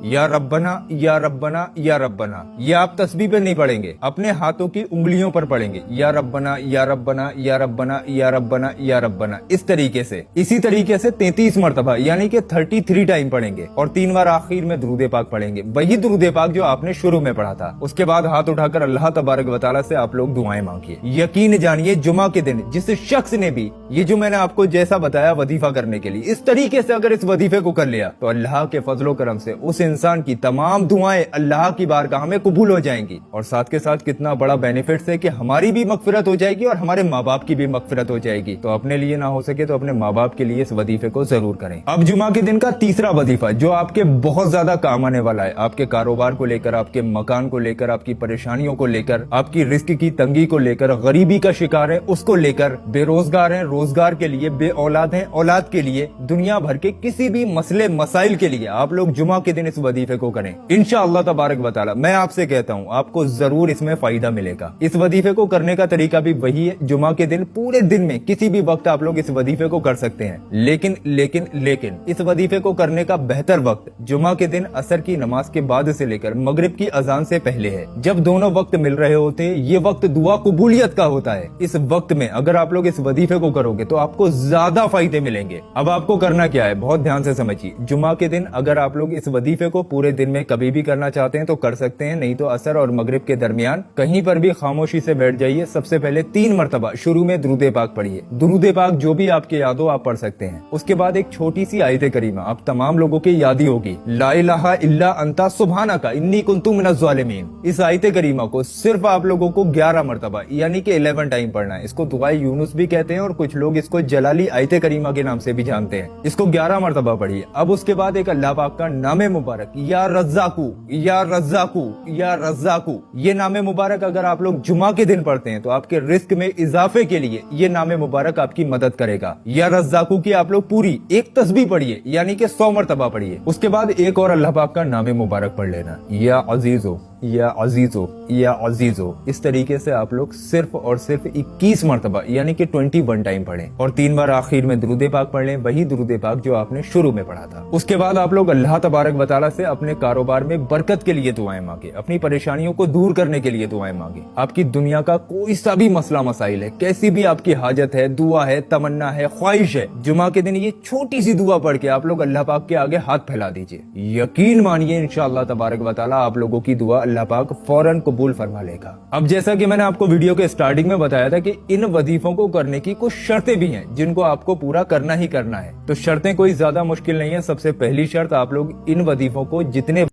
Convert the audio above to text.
या रब्बना या रब्बना या रब्बना। ये आप तस्बीह पे नहीं पढ़ेंगे, अपने हाथों की उंगलियों पर पढ़ेंगे, या रब्बना या रब्बना या रब्बना या रब्बना या रब्बना। इस तरीके से, इसी तरीके से 33 मरतबा यानी कि 33 टाइम पढ़ेंगे और 3 बार आखिर में दुरूद पाक पढ़ेंगे, वही दुरूद पाक जो आपने शुरू में पढ़ा था। उसके बाद हाथ उठाकर अल्लाह तबारक व तआला से आप लोग दुआएं मांगिए। यकीन जानिए जुमा के दिन जिस शख्स ने भी ये जो मैंने आपको जैसा बताया वजीफा करने के लिए, इस तरीके से अगर इस वजीफे को कर लिया तो अल्लाह के फजलो करम से उस इंसान की तमाम दुआएं अल्लाह की बारगाह में कबूल हो जाएंगी। और साथ के साथ कितना बड़ा बेनिफिट है कि हमारी भी मगफिरत हो जाएगी और हमारे माँ बाप की भी मगफिरत हो जाएगी। तो अपने लिए ना हो सके तो अपने माँ बाप के लिए इस वजीफे को जरूर करें। अब जुमा के दिन का तीसरा वजीफा जो आपके बहुत ज्यादा काम आने वाला है, आपके कारोबार को लेकर, आपके मकान को लेकर, आपकी परेशानियों को लेकर, आपकी रिस्क की तंगी को लेकर, गरीबी का शिकार है उसको लेकर, बेरोजगार हैं रोजगार के लिए, बे औलाद हैं औलाद के लिए, दुनिया भर के किसी भी मसले मसाइल के लिए आप लोग जुमा के दिन इस वजीफे को करें। इंशाअल्लाह तबारक व तआला मैं आपसे कहता हूँ आपको जरूर इसमें फायदा मिलेगा। इस वजीफे को करने का तरीका भी वही है, जुमा के दिन पूरे दिन में किसी भी वक्त आप लोग इस वजीफे को कर सकते हैं। लेकिन इस वजीफे को करने का बेहतर वक्त जुमा के दिन असर की नमाज के बाद से लेकर मगरिब की अजान से पहले है। जब दोनों वक्त मिल रहे होते हैं ये वक्त दुआ कबूलियत का होता है। इस वक्त में अगर आप लोग इस वजीफे को करोगे तो आपको ज्यादा फायदे मिलेंगे। अब आपको करना क्या है, बहुत ध्यान से समझिए। जुमा के दिन अगर आप लोग इस वजीफे को पूरे दिन में कभी भी करना चाहते हैं तो कर सकते हैं, नहीं तो असर और मगरिब के दरमियान कहीं पर भी खामोशी से बैठ जाइए। सबसे पहले 3 मरतबा शुरू में दुरूद पाक पढ़िए। दुरूद पाक जो भी आपके याद हो आप पढ़ सकते हैं। उसके बाद एक छोटी सी आयत करीमा आप तमाम लोगों की याद ही होगी, ला इलाहा इल्ला अंता सुब्हानका इन्नी कुन्तु मिनज़ ज़ालिमीन। इस आयत करीमा को सिर्फ आप लोगों को 11 मरतबा यानी कि 11 टाइम पढ़ना है। इसको दुआए यूनुस भी कहते हैं और कुछ लोग इसको जलाली आयत करीमा के नाम से भी जानते हैं। इसको 11 मरतबा पढ़िए। अब उसके बाद एक अल्लाह पाक का नामे मुबारक या रज़्ज़ाकू या रज़्ज़ाकू या रज़्ज़ाकू, ये नामे मुबारक अगर आप लोग जुमा के दिन पढ़ते हैं तो आपके रिस्क में इजाफे के लिए ये नामे मुबारक आपकी मदद करेगा। या रज़्ज़ाकू की आप लोग पूरी एक तस्बीह पढ़िए यानी कि 100 मरतबा पढ़िए। उसके बाद एक और अल्लाह पाक का नामे मुबारक पढ़ लेना, या अजीजो या अजीजो या अजीजो। इस तरीके से आप लोग सिर्फ और सिर्फ 21 मरतबा यानी कि 21 टाइम पढ़ें और 3 बार आखिर में दुरूद पाक पढ़ लें, वही दुरूद पाक जो आपने शुरू में पढ़ा था। उसके बाद आप लोग अल्लाह तबारक व तआला से अपने कारोबार में बरकत के लिए दुआएं मांगे, अपनी परेशानियों को दूर करने के लिए दुआएं मांगे। आपकी दुनिया का कोई सा भी मसला मसाइल है, कैसी भी आपकी हाजत है, दुआ है, तमन्ना है, ख्वाहिश है, जुमा के दिन ये छोटी सी दुआ पढ़ के आप लोग अल्लाह पाक के आगे हाथ फैला दीजिए। यकीन मानिए इंशाअल्लाह तबारक व तआला आप लोगों की दुआ अल्लाह पाक फौरन कबूल फरमा लेगा। अब जैसा कि मैंने आपको वीडियो के स्टार्टिंग में बताया था कि इन वजीफों को करने की कुछ शर्तें भी हैं जिनको आपको पूरा करना ही करना है। तो शर्तें कोई ज्यादा मुश्किल नहीं है। सबसे पहली शर्त, आप लोग इन वजीफों को जितने